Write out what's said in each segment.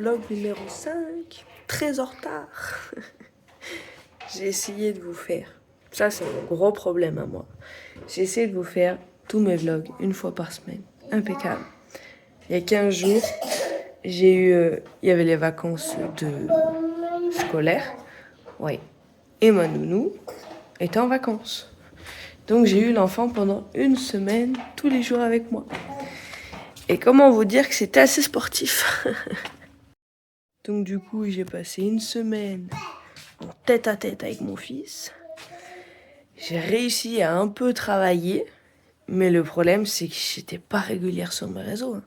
vlog numéro 5, très en retard. J'ai essayé de vous faire, ça c'est mon gros problème à moi, j'ai essayé de vous faire tous mes vlogs une fois par semaine, impeccable. Il y a 15 jours, j'ai eu, il y avait les vacances scolaires, oui, et ma nounou était en vacances. Donc j'ai eu l'enfant pendant une semaine, tous les jours avec moi. Et comment vous dire que c'était assez sportif. Donc du coup, j'ai passé une semaine en tête-à-tête avec mon fils. J'ai réussi à un peu travailler, mais le problème, c'est que j'étais pas régulière sur mes réseaux.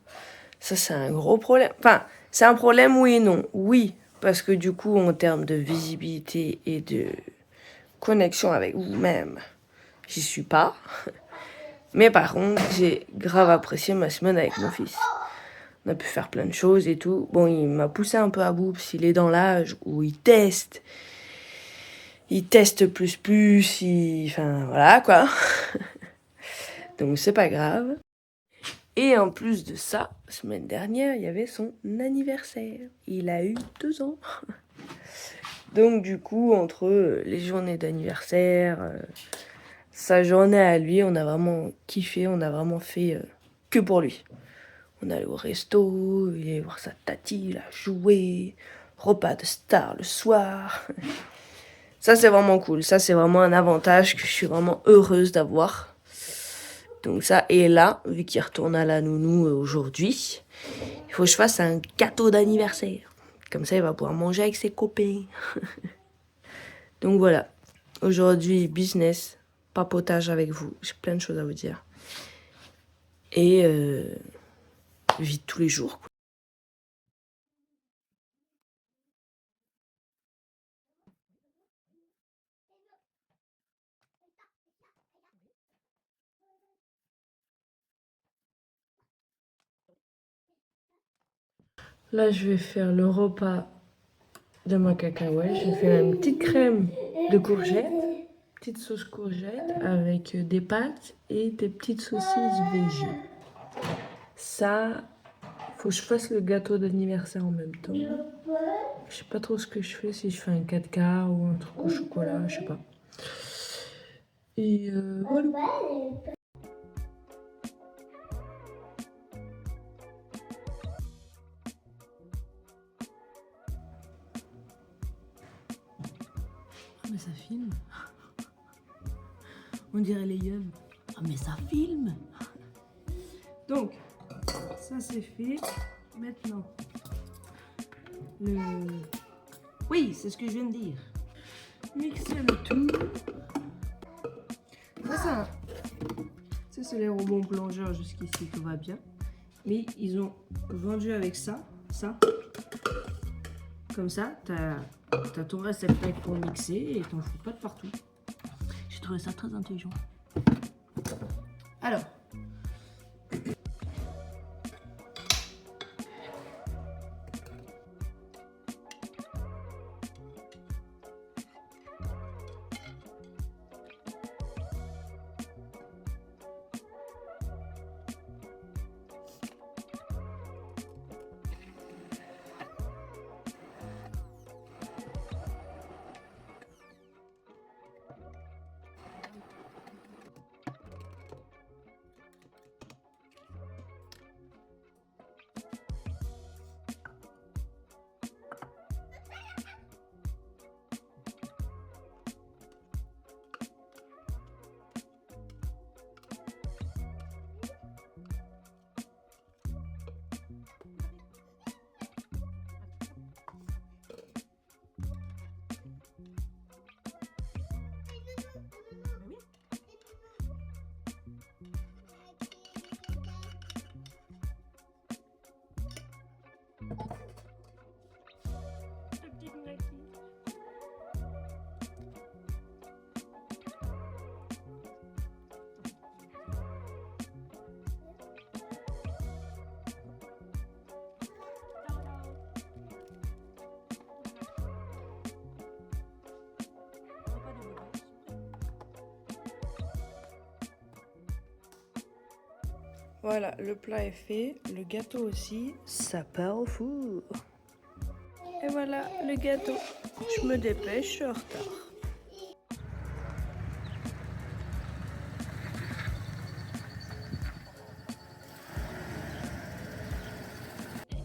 Ça, c'est un gros problème. Enfin, c'est un problème oui et non. Oui, parce que du coup, en termes de visibilité et de connexion avec vous-même, j'y suis pas. Mais par contre, j'ai grave apprécié ma semaine avec mon fils. On a pu faire plein de choses et tout. Bon, il m'a poussé un peu à bout parce qu'il est dans l'âge où il teste. Il teste plus, enfin voilà quoi. Donc c'est pas grave. Et en plus de ça, semaine dernière, il y avait son anniversaire. Il a eu 2 ans. Donc du coup, entre les journées d'anniversaire, sa journée à lui, on a vraiment kiffé, on a vraiment fait que pour lui. On allait au resto, il allait voir sa tati, il a joué, repas de star le soir. Ça c'est vraiment cool, ça c'est vraiment un avantage que je suis vraiment heureuse d'avoir. Donc ça, et là, vu qu'il retourne à la nounou aujourd'hui, il faut que je fasse un gâteau d'anniversaire. Comme ça, il va pouvoir manger avec ses copains. Donc voilà, aujourd'hui, business, papotage avec vous. J'ai plein de choses à vous dire. Et vie de tous les jours, quoi. Là, je vais faire le repas de ma cacahuète. J'ai fait une petite crème de courgettes, petite sauce courgette avec des pâtes et des petites saucisses végé. Ça, faut que je fasse le gâteau d'anniversaire en même temps. Je sais pas trop ce que je fais, si je fais un 4K ou un truc au chocolat, je sais pas. Et voilà. Ah mais ça filme. On dirait les yeux. Ah mais ça filme. Donc, ça c'est fait. Maintenant, oui, c'est ce que je viens de dire. Mixer le tout. Ça, c'est les rebonds plongeurs jusqu'ici, tout va bien. Mais ils ont vendu avec ça. Comme ça, t'as ton réceptacle pour mixer et t'en fous pas de partout. J'ai trouvé ça très intelligent. Alors. Voilà, le plat est fait, le gâteau aussi, ça part au four. Et voilà le gâteau. Je me dépêche, je suis en retard.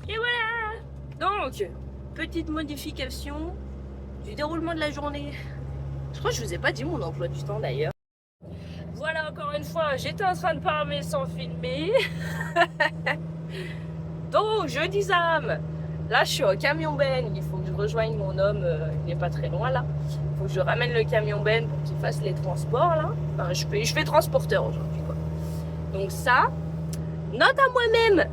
Et voilà. Donc, petite modification du déroulement de la journée. Je crois que je vous ai pas dit mon emploi du temps d'ailleurs. Voilà, encore une fois, j'étais en train de parler sans filmer. Donc, je dis âme. Là, je suis au camion Ben. Il faut que je rejoigne mon homme. Il n'est pas très loin là. Il faut que je ramène le camion Ben pour qu'il fasse les transports là. Enfin, je fais transporteur aujourd'hui quoi. Donc ça, note à moi-même.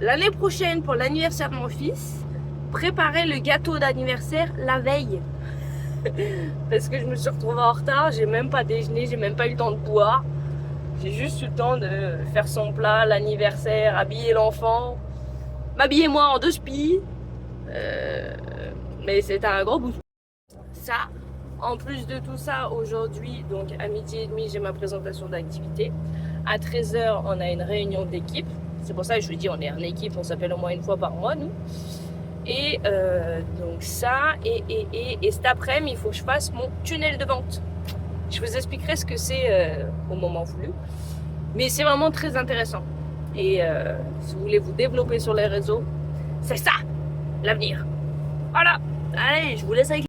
L'année prochaine, pour l'anniversaire de mon fils, préparer le gâteau d'anniversaire la veille. Parce que je me suis retrouvée en retard, j'ai même pas déjeuné, j'ai même pas eu le temps de boire. J'ai juste eu le temps de faire son plat, l'anniversaire, habiller l'enfant, m'habiller moi en 2 spies. Mais c'était un gros bout. Ça, en plus de tout ça, aujourd'hui, donc à 12h30, j'ai ma présentation d'activité. À 13h, on a une réunion d'équipe. C'est pour ça que je vous dis, on est en équipe, on s'appelle au moins une fois par mois, nous. Et donc ça, et cet après-midi, il faut que je fasse mon tunnel de vente. Je vous expliquerai ce que c'est au moment voulu. Mais c'est vraiment très intéressant. Et si vous voulez vous développer sur les réseaux, c'est ça, l'avenir. Voilà, allez, je vous laisse avec...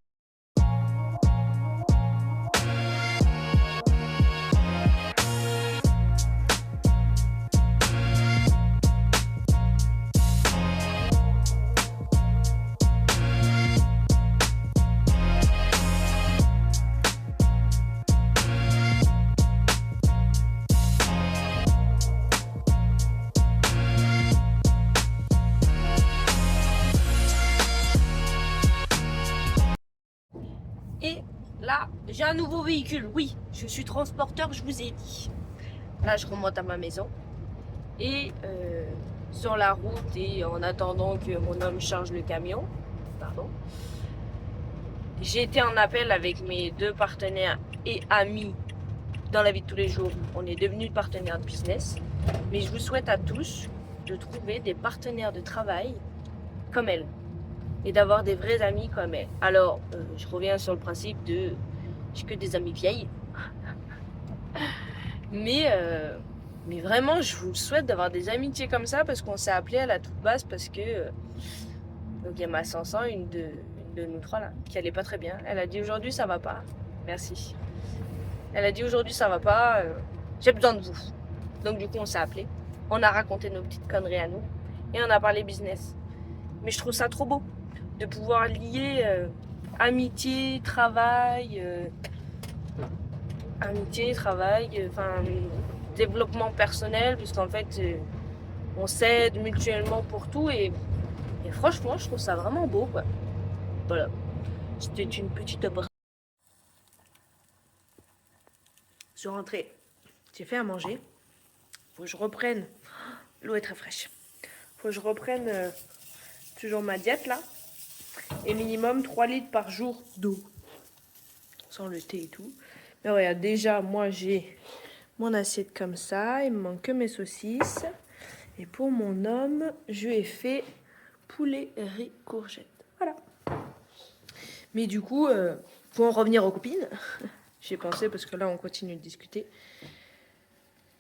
Et là, j'ai un nouveau véhicule. Oui, je suis transporteur, je vous ai dit. Là, je remonte à ma maison. Et sur la route, et en attendant que mon homme charge le camion, pardon, j'ai été en appel avec mes 2 partenaires et amis dans la vie de tous les jours. On est devenus partenaires de business. Mais je vous souhaite à tous de trouver des partenaires de travail comme elle. Et d'avoir des vrais amis comme elle. Alors, je reviens sur le principe de... J'ai que des amis vieilles. Mais vraiment, je vous souhaite d'avoir des amitiés comme ça parce qu'on s'est appelé à la toute base parce que... donc il y a ma Sansan, une de nous 3 là, qui allait pas très bien. Elle a dit aujourd'hui ça va pas. Merci. Elle a dit aujourd'hui ça va pas, j'ai besoin de vous. Donc du coup on s'est appelé. On a raconté nos petites conneries à nous. Et on a parlé business. Mais je trouve ça trop beau de pouvoir lier amitié, travail, enfin développement personnel, puisqu'en fait on s'aide mutuellement pour tout et franchement je trouve ça vraiment beau quoi. Voilà, c'était une petite abordage. Je suis rentrée, j'ai fait à manger, faut que je reprenne, l'eau est très fraîche, faut que je reprenne toujours ma diète là. Et minimum 3 litres par jour d'eau. Sans le thé et tout. Mais regarde, déjà, moi, j'ai mon assiette comme ça. Il me manque que mes saucisses. Et pour mon homme, je lui ai fait poulet, riz, courgette. Voilà. Mais du coup, pour en revenir aux copines, j'ai pensé, parce que là, on continue de discuter.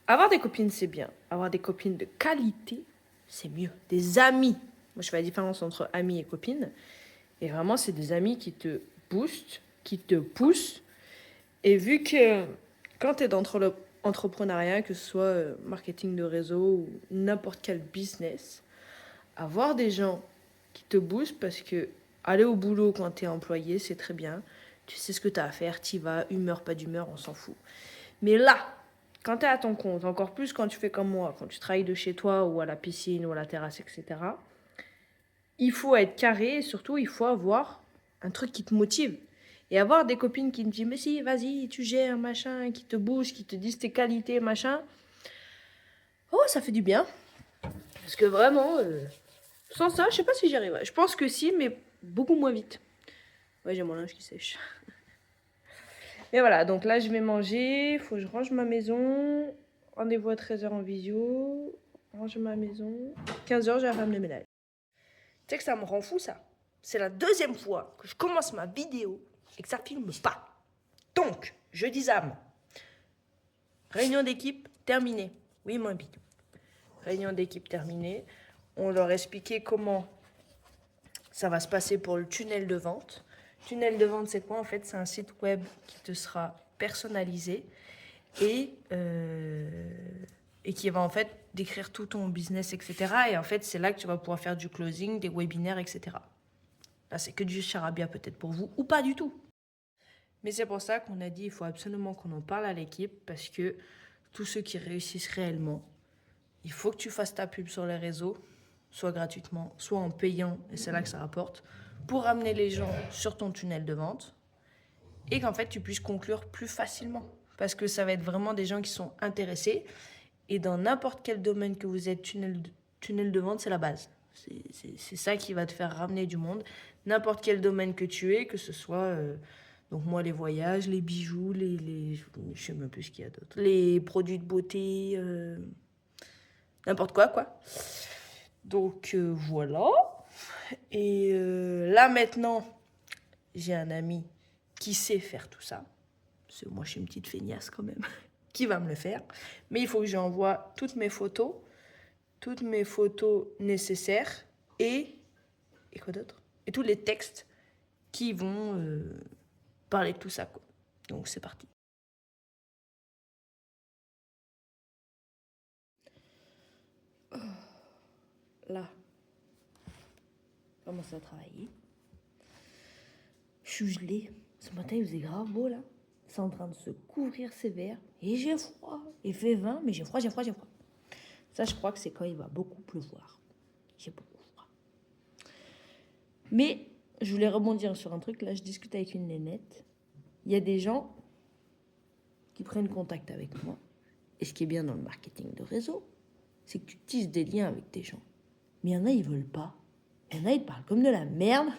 Avoir des copines, c'est bien. Avoir des copines de qualité, c'est mieux. Des amis. Moi, je fais la différence entre amis et copines. Et vraiment, c'est des amis qui te boostent, qui te poussent. Et vu que quand tu es dans l'entrepreneuriat, que ce soit marketing de réseau ou n'importe quel business, avoir des gens qui te boostent parce que aller au boulot quand tu es employé, c'est très bien. Tu sais ce que tu as à faire, tu y vas, humeur, pas d'humeur, on s'en fout. Mais là, quand tu es à ton compte, encore plus quand tu fais comme moi, quand tu travailles de chez toi ou à la piscine ou à la terrasse, etc., il faut être carré et surtout, il faut avoir un truc qui te motive. Et avoir des copines qui te disent « Mais si, vas-y, tu gères, machin », qui te bougent, qui te disent tes qualités, machin. Oh, ça fait du bien. Parce que vraiment, sans ça, je sais pas si j'y arriverai. Je pense que si, mais beaucoup moins vite. Ouais, j'ai mon linge qui sèche. Mais voilà, donc là, je vais manger. Il faut que je range ma maison. Rendez-vous à 13h en visio. Range ma maison. 15h, j'ai la femme de ménage. sais que ça me rend fou, ça. C'est la deuxième fois que je commence ma vidéo et que ça filme pas. Donc, je dis âme. Réunion d'équipe terminée. Oui, mon bidou. Réunion d'équipe terminée. On leur expliquait comment ça va se passer pour le tunnel de vente. Tunnel de vente, c'est quoi en fait? C'est un site web qui te sera personnalisé et qui va en fait décrire tout ton business, etc. Et en fait, c'est là que tu vas pouvoir faire du closing, des webinaires, etc. Là, c'est que du charabia peut-être pour vous ou pas du tout. Mais c'est pour ça qu'on a dit il faut absolument qu'on en parle à l'équipe parce que tous ceux qui réussissent réellement, il faut que tu fasses ta pub sur les réseaux, soit gratuitement, soit en payant, et c'est là que ça rapporte, pour amener les gens sur ton tunnel de vente et qu'en fait tu puisses conclure plus facilement. Parce que ça va être vraiment des gens qui sont intéressés et dans n'importe quel domaine que vous êtes, tunnel de vente, c'est la base. C'est ça qui va te faire ramener du monde. N'importe quel domaine que tu es, que ce soit... donc moi, les voyages, les bijoux, je sais même plus ce qu'il y a d'autre. Les produits de beauté, n'importe quoi, quoi. Donc voilà. Et là maintenant, j'ai un ami qui sait faire tout ça. Parce que moi, je suis une petite feignasse quand même, qui va me le faire. Mais il faut que j'envoie toutes mes photos nécessaires et quoi d'autre? Et tous les textes qui vont parler de tout ça, quoi. Donc c'est parti. Là, je commence à travailler. Je suis gelée. Ce matin, il faisait grave beau, là. C'est en train de se couvrir ses verres. Et j'ai froid. Il fait 20, mais j'ai froid. Ça, je crois que c'est quand il va beaucoup pleuvoir. J'ai beaucoup froid. Mais je voulais rebondir sur un truc. Là, je discute avec une nénette. Il y a des gens qui prennent contact avec moi. Et ce qui est bien dans le marketing de réseau, c'est que tu tisses des liens avec des gens. Mais il y en a, ils veulent pas. Il y en a, ils te parlent comme de la merde.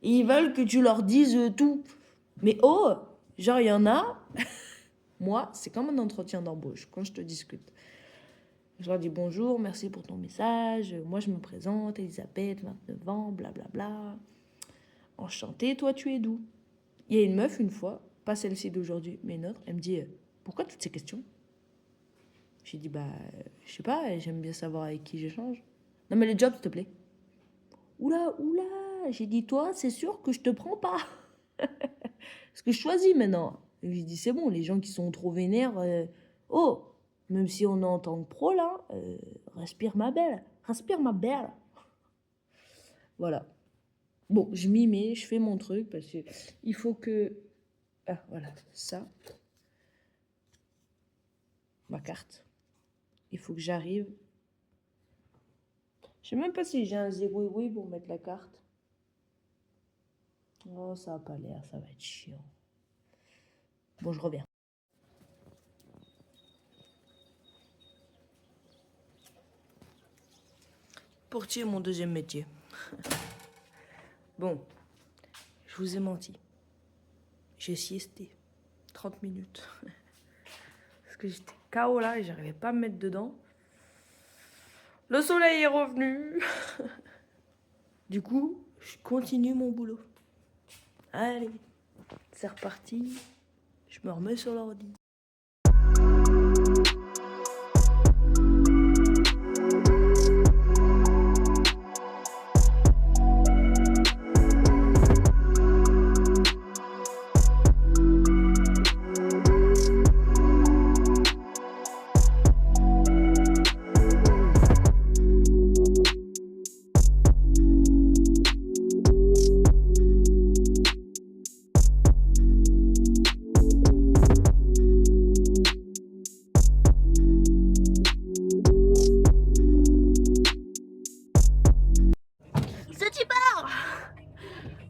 Et ils veulent que tu leur dises tout. Mais oh, genre, il y en a... Moi, c'est comme un entretien d'embauche, quand je te discute. Je leur dis bonjour, merci pour ton message. Moi, je me présente, Elisabeth, 29 ans, blablabla. Enchantée, toi, tu es d'où? Il y a une meuf, une fois, pas celle-ci d'aujourd'hui, mais une autre, elle me dit pourquoi toutes ces questions? J'ai dit je sais pas, j'aime bien savoir avec qui j'échange. Non, mais le job, s'il te plaît. Oula, j'ai dit toi, c'est sûr que je te prends pas. Parce que je choisis maintenant. J'ai dit c'est bon, les gens qui sont trop vénères, même si on est en tant que pro là, respire ma belle. Voilà. Bon, je m'y mets, je fais mon truc parce que il faut que... Ah, voilà, ça. Ma carte. Il faut que j'arrive. Je sais même pas si j'ai un zéro pour mettre la carte. Oh, ça a pas l'air, ça va être chiant. Bon, je reviens. Portier, mon deuxième métier. Bon, je vous ai menti. J'ai siesté 30 minutes. Parce que j'étais KO là et j'arrivais pas à me mettre dedans. Le soleil est revenu. Du coup, je continue mon boulot. Allez, c'est reparti. Je me remets sur l'ordi.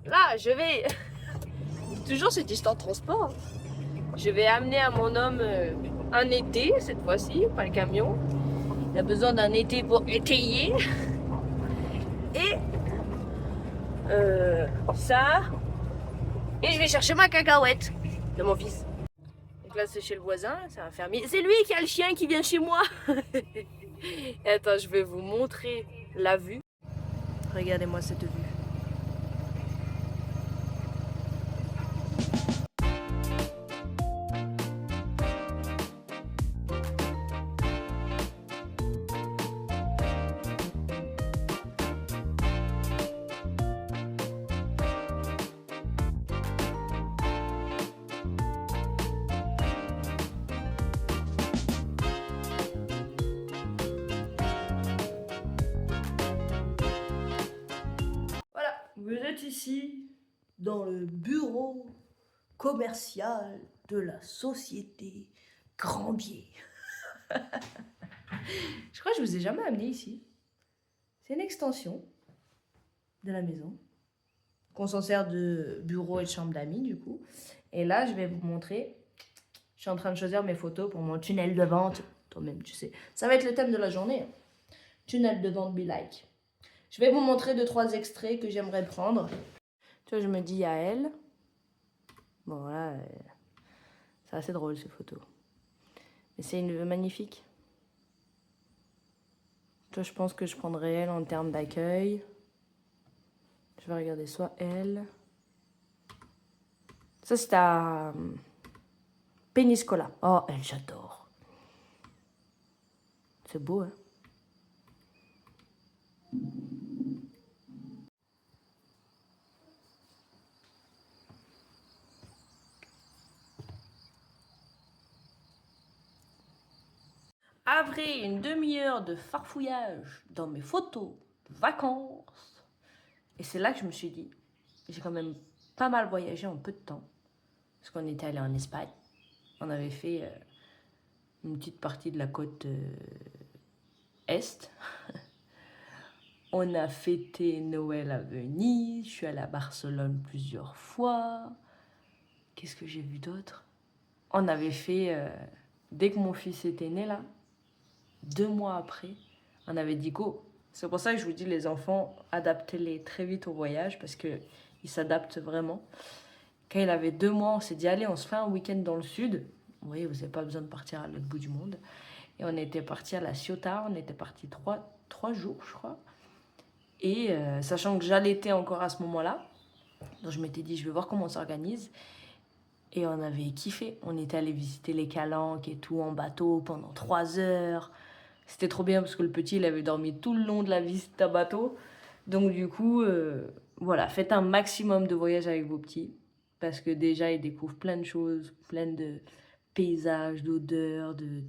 Là, je vais... Toujours cette histoire de transport. Je vais amener à mon homme un été, cette fois-ci, pas le camion. Il a besoin d'un été pour étayer. Et... ça... Et je vais chercher ma cacahuète de mon fils. Donc là, c'est chez le voisin, c'est un fermier. C'est lui qui a le chien qui vient chez moi. Et attends, je vais vous montrer la vue. Regardez-moi cette vue. Voilà, vous êtes ici dans le bureau commercial de la société Granbier. Je crois que je vous ai jamais amené ici. C'est une extension de la maison qu'on s'en sert de bureau et de chambre d'amis du coup. Et là, je vais vous montrer. Je suis en train de choisir mes photos pour mon tunnel de vente. Toi-même, tu sais. Ça va être le thème de la journée. Tunnel de vente Be Like. Je vais vous montrer 2-3 extraits que j'aimerais prendre. Tu vois, je me dis à elle. Bon, voilà. C'est assez drôle ces photos. Mais c'est une magnifique. Toi, je pense que je prendrais elle en termes d'accueil. Je vais regarder soit elle. Ça, c'est à Péniscola. Oh, elle, j'adore. C'est beau, hein? Après une demi-heure de farfouillage dans mes photos de vacances, et c'est là que je me suis dit, j'ai quand même pas mal voyagé en peu de temps, parce qu'on était allé en Espagne, on avait fait une petite partie de la côte est, on a fêté Noël à Venise, je suis allée à Barcelone plusieurs fois, qu'est-ce que j'ai vu d'autre? On avait fait, dès que mon fils était né là, 2 mois après, on avait dit go. C'est pour ça que je vous dis, les enfants, adaptez-les très vite au voyage parce qu'ils s'adaptent vraiment. Quand il avait 2 mois, on s'est dit, allez, on se fait un week-end dans le sud. Vous voyez, vous n'avez pas besoin de partir à l'autre bout du monde. Et on était parti à La Ciotat, on était parti 3 jours, je crois. Et sachant que j'allaitais encore à ce moment-là, donc je m'étais dit, je vais voir comment on s'organise. Et on avait kiffé. On était allé visiter les Calanques et tout en bateau pendant 3 heures. C'était trop bien parce que le petit, il avait dormi tout le long de la visite à bateau. Donc du coup, voilà, faites un maximum de voyages avec vos petits. Parce que déjà, ils découvrent plein de choses, plein de paysages, d'odeurs, de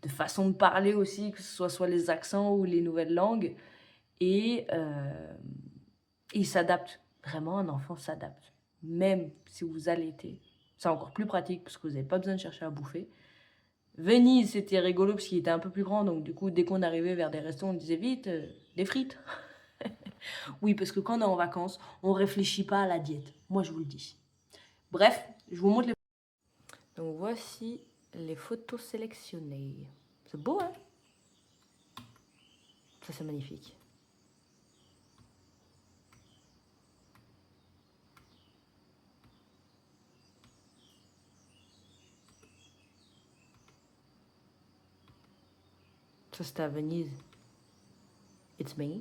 façons de parler aussi, que ce soit les accents ou les nouvelles langues. Et ils s'adaptent. Vraiment, un enfant s'adapte. Même si vous allaitez. C'est encore plus pratique parce que vous n'avez pas besoin de chercher à bouffer. Venise, c'était rigolo parce qu'il était un peu plus grand. Donc, du coup, dès qu'on arrivait vers des restos, on disait vite, des frites. Oui, parce que quand on est en vacances, on ne réfléchit pas à la diète. Moi, je vous le dis. Bref, je vous montre les... Donc, voici les photos sélectionnées. C'est beau, hein? Ça, c'est magnifique. Ça, c'était à Venise. It's me. Et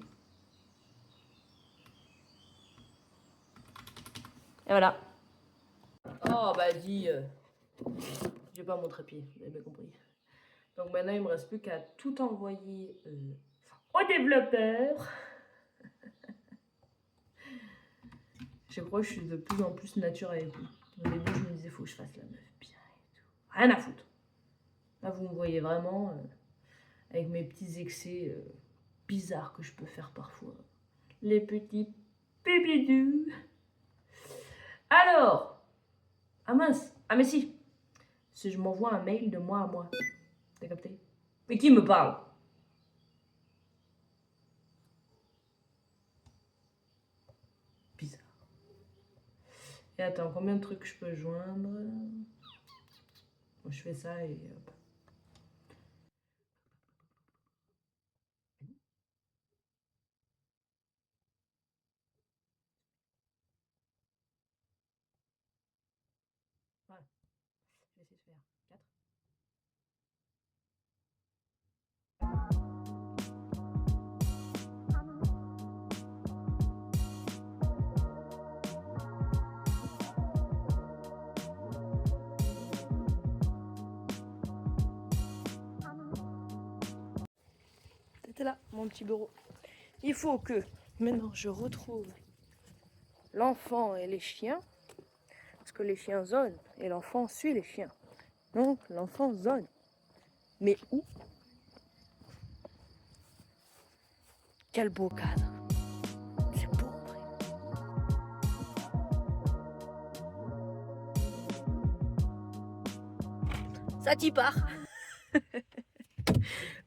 voilà. Oh, bah dis, j'ai pas mon trépied, vous avez bien compris. Donc maintenant, il me reste plus qu'à tout envoyer au développeur. Je crois que je suis de plus en plus nature avec vous. Au début, je me disais, faut que je fasse la meuf bien et tout. Rien à foutre. Là, vous me voyez vraiment avec mes petits excès bizarres que je peux faire parfois. Les petits pépidous. Alors, ah mince, ah mais si je m'envoie un mail de moi à moi, t'as capté? Mais qui me parle? Bizarre. Et attends, combien de trucs je peux joindre? Bon, je fais ça et hop. Voilà, je vais essayer de faire 4. c'était là, mon petit bureau. Il faut que maintenant je retrouve l'enfant et les chiens. Parce que les chiens zonent et l'enfant suit les chiens. Donc l'enfant zone. Mais où? Quel beau cadre. C'est beau. Ça t'y part.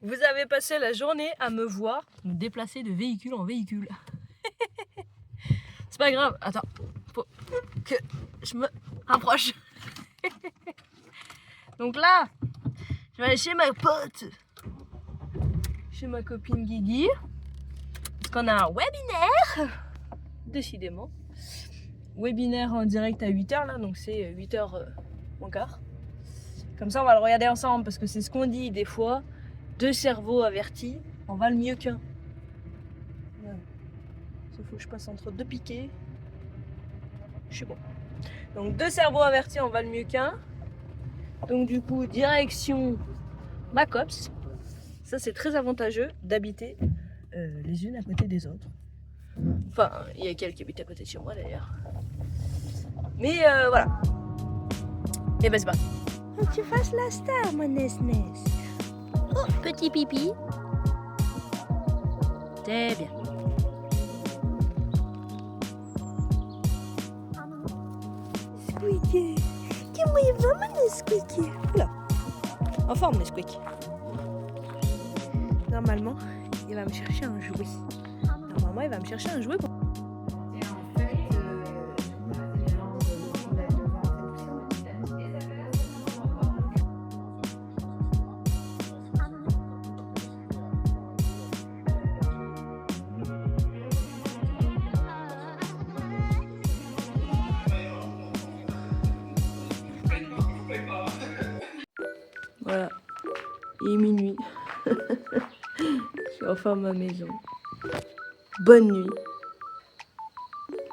Vous avez passé la journée à me voir me déplacer de véhicule en véhicule. C'est pas grave. Attends. Faut que je me rapproche. Donc là, je vais aller chez ma pote. Chez ma copine Guigui. Parce qu'on a un webinaire. Décidément. Webinaire en direct à 8h là. Donc c'est 8h moins quart. Comme ça on va le regarder ensemble. Parce que c'est ce qu'on dit des fois. 2 cerveaux avertis en valent mieux qu'un. Ouais. Sauf que je passe entre 2 piquets. Je suis bon. Donc 2 cerveaux avertis en valent mieux qu'un. Donc du coup, direction Macops. Ça c'est très avantageux d'habiter les unes à côté des autres. Enfin, il y a quelques qui habitent à côté de chez moi d'ailleurs. Mais voilà. Et ben c'est parti. Oh, tu fasses la star, mon Nesnes. Oh, petit pipi. C'est bien. Squeaky. Comment il va, mon Squeaky? Oula. En forme, Nesquik. Normalement, il va me chercher un jouet. Normalement, il va me chercher un jouet. Et en fait, Voilà, il est minuit. Je suis enfin à ma maison. Bonne nuit.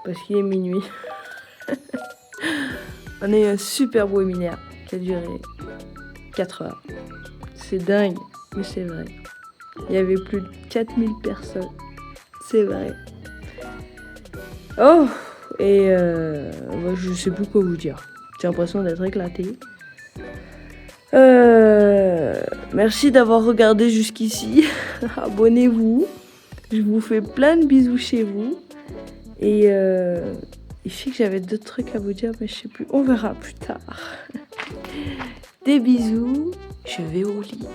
Parce qu'il est minuit. On a eu un super beau webinaire qui a duré 4 heures. C'est dingue, mais c'est vrai. Il y avait plus de 4000 personnes. C'est vrai. Oh, et je sais plus quoi vous dire. J'ai l'impression d'être éclatée. Merci d'avoir regardé jusqu'ici. Abonnez-vous. Je vous fais plein de bisous chez vous. Et je sais que j'avais d'autres trucs à vous dire, mais je sais plus. On verra plus tard. Des bisous. Je vais au lit.